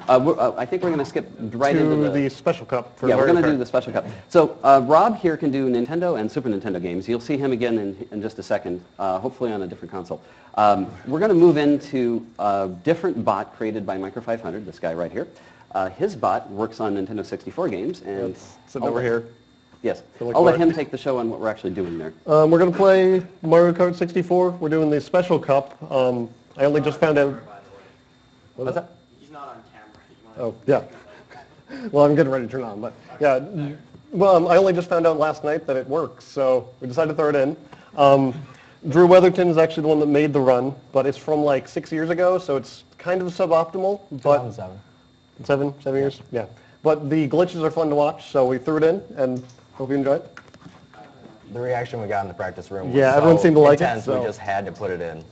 I think we're going to skip right into the special cup. For yeah, we're going to do the special cup. So Rob here can do Nintendo and Super Nintendo games. You'll see him again in just a second, hopefully on a different console. We're going to move into a different bot created by Micro 500, this guy right here. His bot works on Nintendo 64 games. And sitting over here. Yes. I'll let him take the show on what we're actually doing there. We're going to play Mario Kart 64. We're doing the special cup. I only just found out. What's that? He's not on camera. Oh, yeah. Well, I'm getting ready to turn on, but yeah. Well, I only just found out last night that it works, so we decided to throw it in. Drew Weatherton is actually the one that made the run, but it's from like 6 years ago, so it's kind of suboptimal. But 2007. 7 years? Yeah. But the glitches are fun to watch, so we threw it in, and hope you enjoy it. The reaction we got in the practice room was everyone seemed to like intense, it. So. We just had to put it in.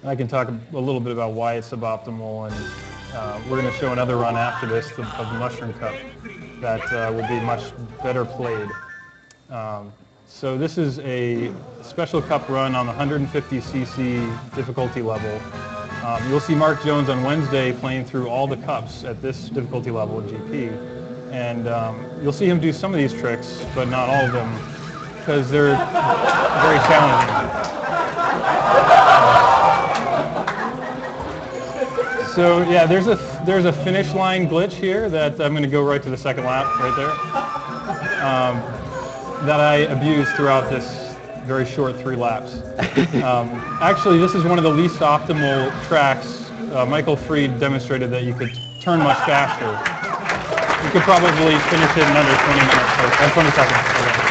I can talk a little bit about why it's suboptimal, and we're going to show another run after this of the Mushroom Cup that will be much better played. So this is a special cup run on the 150cc difficulty level. You'll see Mark Jones on Wednesday playing through all the cups at this difficulty level in GP. And you'll see him do some of these tricks, but not all of them, because they're very challenging. So yeah, there's a finish line glitch here that I'm going to go right to the second lap right there. That I abused throughout this very short 3 laps. Actually, this is one of the least optimal tracks. Michael Freed demonstrated that you could turn much faster. You could probably finish it in under 20 minutes, or 20 seconds. Okay.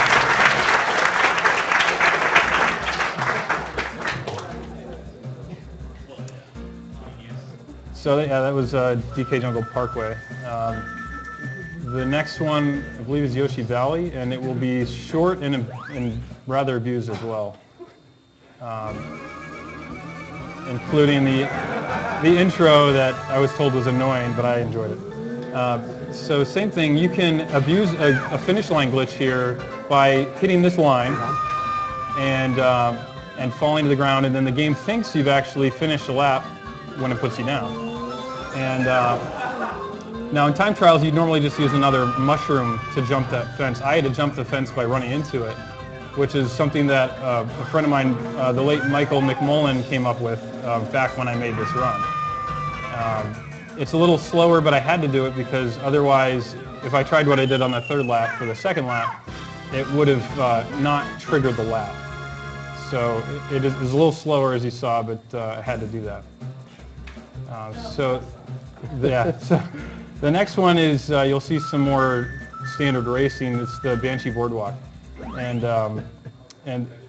So yeah, that was DK Jungle Parkway. The next one, I believe, is Yoshi Valley, and it will be short and rather abused as well, including the intro that I was told was annoying, but I enjoyed it. So same thing, you can abuse a finish line glitch here by hitting this line and falling to the ground, and then the game thinks you've actually finished a lap when it puts you down. And now in time trials, you'd normally just use another mushroom to jump that fence. I had to jump the fence by running into it, which is something that a friend of mine, the late Michael McMullen, came up with back when I made this run. It's a little slower, but I had to do it because otherwise, if I tried what I did on the 3rd lap for the 2nd lap, it would have not triggered the lap. So it is a little slower, as you saw, but I had to do that. So the next one is you'll see some more standard racing. It's the Banshee Boardwalk, and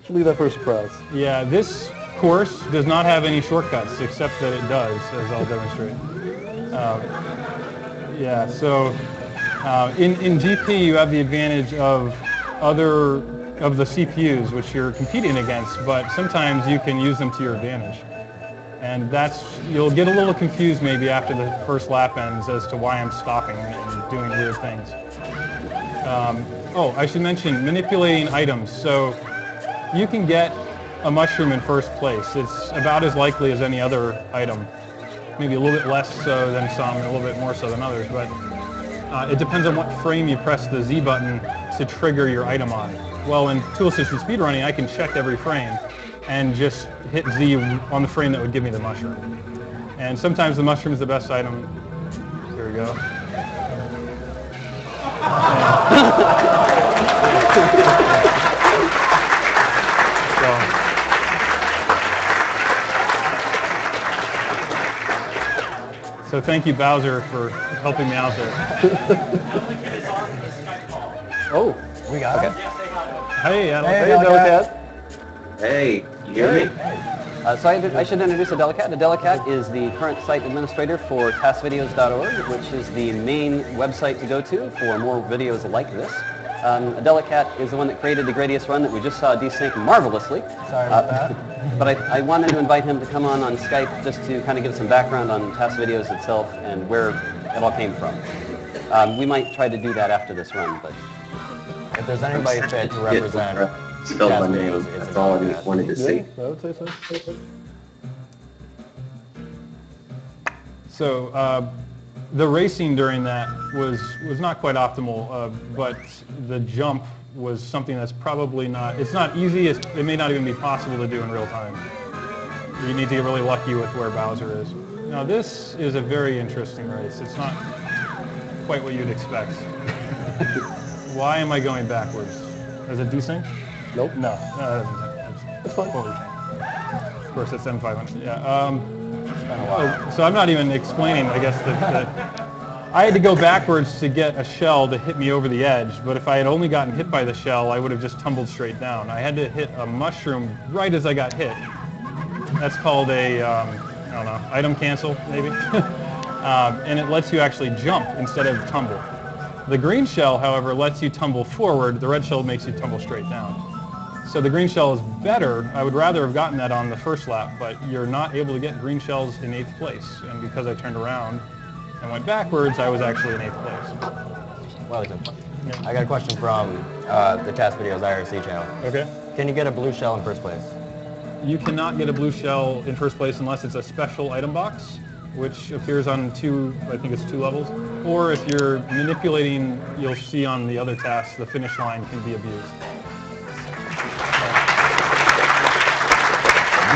leave that for a surprise. Yeah, this course does not have any shortcuts, except that it does, as I'll demonstrate. Yeah, so in GP you have the advantage of the CPUs, which you're competing against, but sometimes you can use them to your advantage. And you'll get a little confused maybe after the first lap ends as to why I'm stopping and doing weird things. I should mention manipulating items. So you can get a mushroom in first place. It's about as likely as any other item. Maybe a little bit less so than some, and a little bit more so than others, but it depends on what frame you press the Z button to trigger your item on. Well, in tool-assisted speedrunning, I can check every frame and just hit Z on the frame that would give me the mushroom. And sometimes the mushroom is the best item. Here we go. So thank you, Bowser, for helping me out there. Oh, we got it. Hey, Adam. Hey, Delicat. Hey, you hear me? So I should introduce Adelicat. Adelicat is the current site administrator for TASvideos.org, which is the main website to go to for more videos like this. Adelicat is the one that created the Gradius run that we just saw desync marvelously. Sorry about that. But I wanted to invite him to come on Skype just to kind of give some background on TAS Videos itself and where it all came from. We might try to do that after this run, but if there's anybody fit to represent spelled my name. That's all I wanted to see. I would say so. So the racing during that was not quite optimal, but the jump was something that's probably not, it's not easy, it may not even be possible to do in real time. You need to get really lucky with where Bowser is. Now this is a very interesting race. It's not quite what you'd expect. Why am I going backwards? Is it desync? Nope. No. It's fine. Of course, it's M500. Yeah. So I'm not even explaining, I guess, that I had to go backwards to get a shell to hit me over the edge, but if I had only gotten hit by the shell, I would have just tumbled straight down. I had to hit a mushroom right as I got hit. That's called a, I don't know, item cancel, maybe? And it lets you actually jump instead of tumble. The green shell, however, lets you tumble forward. The red shell makes you tumble straight down. So the green shell is better. I would rather have gotten that on the first lap, but you're not able to get green shells in 8th place. And because I turned around and went backwards, I was actually in 8th place. Weatherton, I got a question from the TAS Videos IRC channel. Okay. Can you get a blue shell in first place? You cannot get a blue shell in first place unless it's a special item box, which appears on I think it's 2 levels. Or if you're manipulating, you'll see on the other tasks, the finish line can be abused.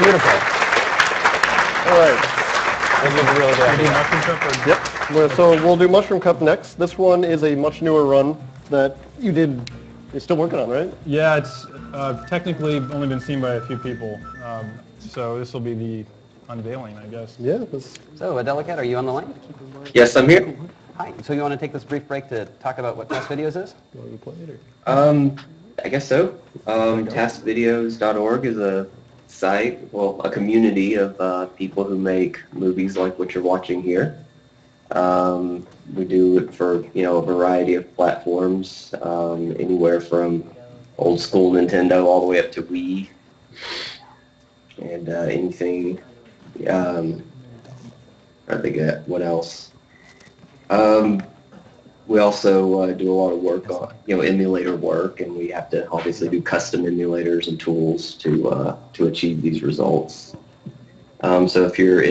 Beautiful. All right. This is a really good idea. Mushroom cup or- Yep. Well, so we'll do Mushroom Cup next. This one is a much newer run that you're still working on, right? Yeah, it's technically only been seen by a few people. So this will be the unveiling, I guess. Yeah. So, Delicate, are you on the line? Yes, I'm here. Hi. So you want to take this brief break to talk about what TAS Videos is? I guess so. TASvideos.org is a site, well, a community of people who make movies like what you're watching here. We do it for, a variety of platforms, anywhere from old school Nintendo all the way up to Wii and anything. I think what else? We also do a lot of work on, emulator work, and we have to obviously do custom emulators and tools to achieve these results. So if you're